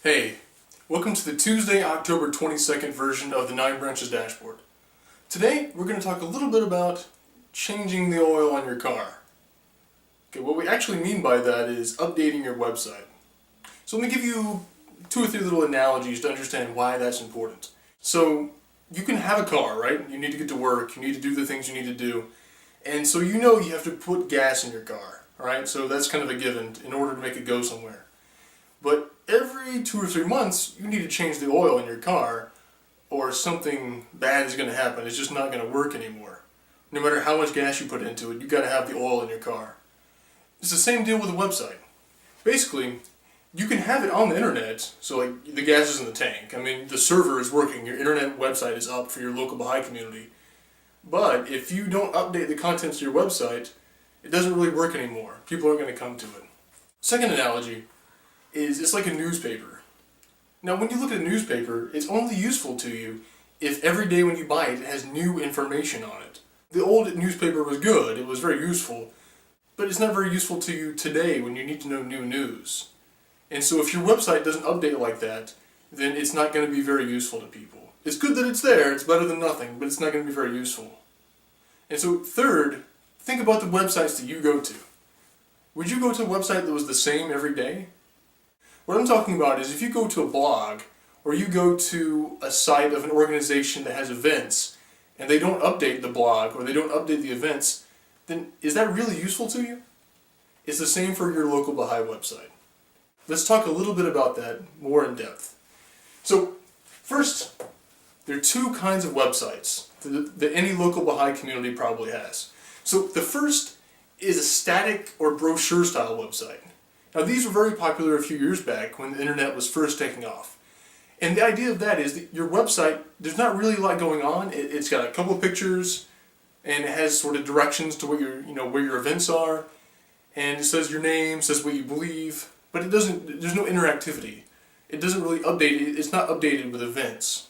Hey, welcome to the Tuesday, October 22nd version of the 9 Branches Dashboard. Today, we're going to talk a little bit about changing the oil on your car. Okay, what we actually mean by that is updating your website. So let me give you 2 or 3 little analogies to understand why that's important. So, you can have a car, right? You need to get to work, you need to do the things you need to do, and so you know you have to put gas in your car, right? So that's kind of a given in order to make it go somewhere. But every 2 or 3 months, you need to change the oil in your car, or something bad is going to happen. It's just not going to work anymore. No matter how much gas you put into it, you've got to have the oil in your car. It's the same deal with a website. Basically, you can have it on the internet, so like the gas is in the tank. I mean, the server is working, your internet website is up for your local Bahá'í community. But if you don't update the contents of your website, it doesn't really work anymore. People aren't going to come to it. Second analogy is it's like a newspaper. Now when you look at a newspaper, it's only useful to you if every day when you buy it, it has new information on it. The old newspaper was good, it was very useful, but it's not very useful to you today when you need to know new news. And so if your website doesn't update like that, then it's not going to be very useful to people. It's good that it's there, it's better than nothing, but it's not going to be very useful. And so third, think about the websites that you go to. Would you go to a website that was the same every day? What I'm talking about is if you go to a blog, or you go to a site of an organization that has events, and they don't update the blog, or they don't update the events, then is that really useful to you? It's the same for your local Baha'i website. Let's talk a little bit about that more in depth. So, first, there are 2 kinds of websites that any local Baha'i community probably has. So the first is a static or brochure style website. Now these were very popular a few years back when the internet was first taking off. And the idea of that is that your website, there's not really a lot going on. It's got a couple of pictures, and it has sort of directions to what where your events are, and it says your name, says what you believe, but it doesn't, there's no interactivity. It doesn't really update, it's not updated with events.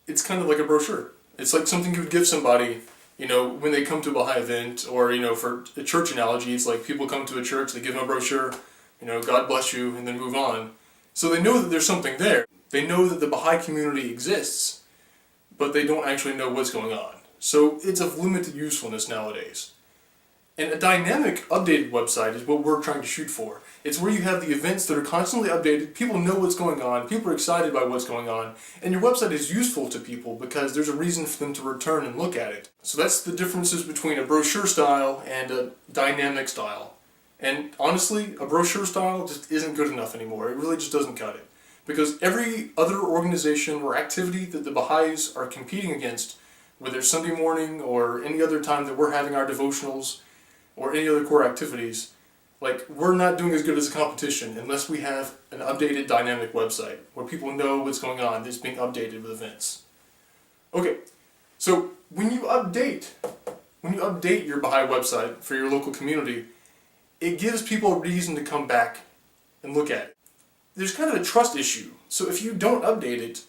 It's kind of like a brochure. It's like something you would give somebody, when they come to a Baha'i event, or, for a church analogy, it's like people come to a church, they give them a brochure, God bless you, and then move on. So they know that there's something there. They know that the Baha'i community exists, but they don't actually know what's going on. So it's of limited usefulness nowadays. And a dynamic, updated website is what we're trying to shoot for. It's where you have the events that are constantly updated, people know what's going on, people are excited by what's going on, and your website is useful to people because there's a reason for them to return and look at it. So that's the differences between a brochure style and a dynamic style. And honestly, a brochure style just isn't good enough anymore. It really just doesn't cut it. Because every other organization or activity that the Baha'is are competing against, whether it's Sunday morning or any other time that we're having our devotionals or any other core activities, we're not doing as good as a competition unless we have an updated dynamic website where people know what's going on, that's being updated with events. Okay, so when you update your Baha'i website for your local community, it gives people a reason to come back and look at it. There's kind of a trust issue. So if you don't update it,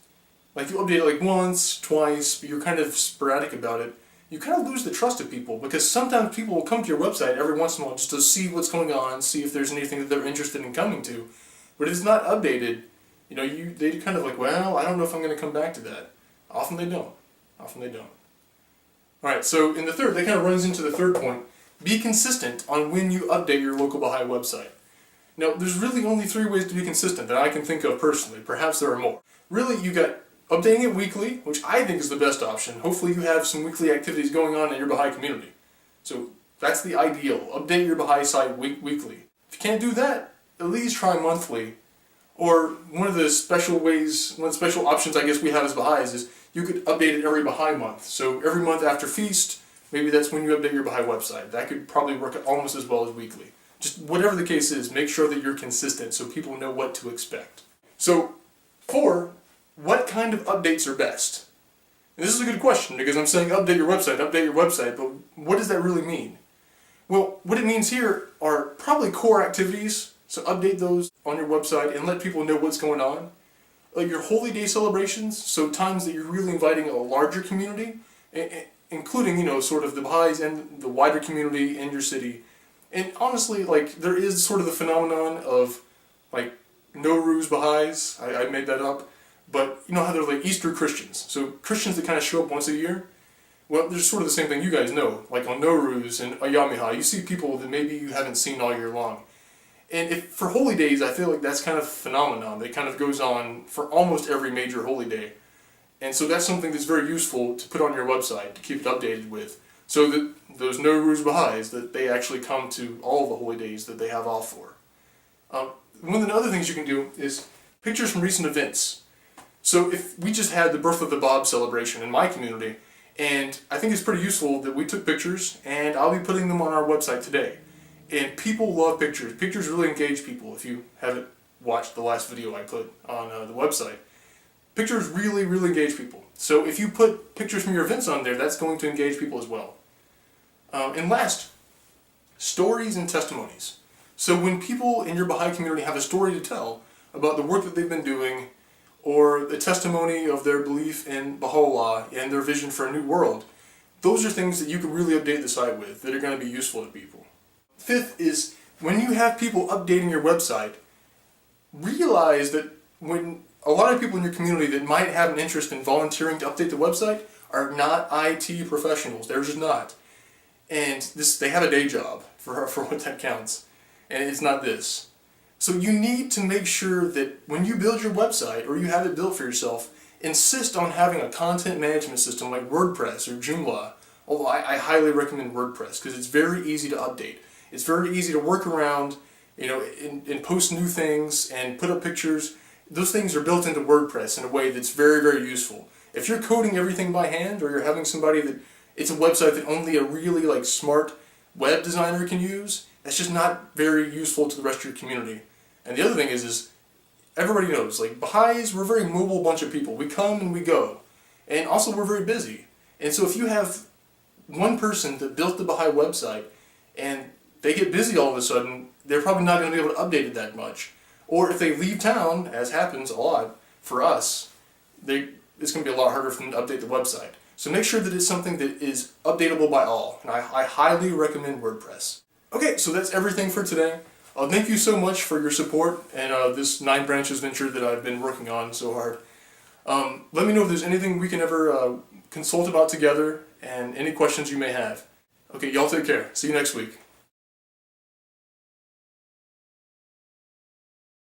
you update it once, twice, but you're kind of sporadic about it, you kind of lose the trust of people, because sometimes people will come to your website every once in a while just to see what's going on, see if there's anything that they're interested in coming to. But if it's not updated, they kind of well, I don't know if I'm going to come back to that. Often they don't. Alright, so in the third, that kind of runs into the third point. Be consistent on when you update your local Baha'i website. Now, there's really only 3 ways to be consistent that I can think of personally. Perhaps there are more. Really, you got updating it weekly, which I think is the best option. Hopefully you have some weekly activities going on in your Baha'i community. So that's the ideal. Update your Baha'i site weekly. If you can't do that, at least try monthly. Or one of the special options I guess we have as Baha'is is you could update it every Baha'i month. So every month after feast, maybe that's when you update your Baha'i website. That could probably work almost as well as weekly. Just whatever the case is, make sure that you're consistent so people know what to expect. So, 4, what kind of updates are best? And this is a good question, because I'm saying update your website, but what does that really mean? Well, what it means here are probably core activities, so update those on your website and let people know what's going on. Like your holy day celebrations, so times that you're really inviting a larger community, including, sort of the Baha'is and the wider community in your city. And honestly, there is sort of the phenomenon of, Nowruz Baha'is. I made that up. But you know how they're like Easter Christians. So Christians that kind of show up once a year. Well, they're sort of the same thing you guys know. Like on Nowruz and Ayamiha, you see people that maybe you haven't seen all year long. And if for holy days, I feel like that's kind of a phenomenon that kind of goes on for almost every major holy day. And so that's something that's very useful to put on your website to keep it updated with. So that those Nowruz Baha'is, that they actually come to all of the holy days that they have off for. One of the other things you can do is pictures from recent events. So if we just had the Birth of the Bob celebration in my community, and I think it's pretty useful that we took pictures, and I'll be putting them on our website today. And people love pictures. Pictures really engage people if you haven't watched the last video I put on the website. Pictures really, really engage people. So if you put pictures from your events on there, that's going to engage people as well. And last, stories and testimonies. So when people in your Baha'i community have a story to tell about the work that they've been doing, or the testimony of their belief in Baha'u'llah and their vision for a new world, those are things that you can really update the site with that are going to be useful to people. Fifth is, when you have people updating your website, realize that when a lot of people in your community that might have an interest in volunteering to update the website are not IT professionals. They're just not. And they have a day job for what that counts. And it's not this. So you need to make sure that when you build your website, or you have it built for yourself, insist on having a content management system like WordPress or Joomla. Although I highly recommend WordPress because it's very easy to update. It's very easy to work around, and post new things and put up pictures. Those things are built into WordPress in a way that's very, very useful. If you're coding everything by hand, or you're having somebody that it's a website that only a really smart web designer can use, that's just not very useful to the rest of your community. And the other thing is everybody knows, Baha'is, we're a very mobile bunch of people. We come and we go. And also we're very busy. And so if you have one person that built the Baha'i website and they get busy all of a sudden, they're probably not going to be able to update it that much. Or if they leave town, as happens a lot for us, it's going to be a lot harder for them to update the website. So make sure that it's something that is updatable by all. And I highly recommend WordPress. Okay, so that's everything for today. Thank you so much for your support and this 9 branches venture that I've been working on so hard. Let me know if there's anything we can ever consult about together and any questions you may have. Okay, y'all take care. See you next week.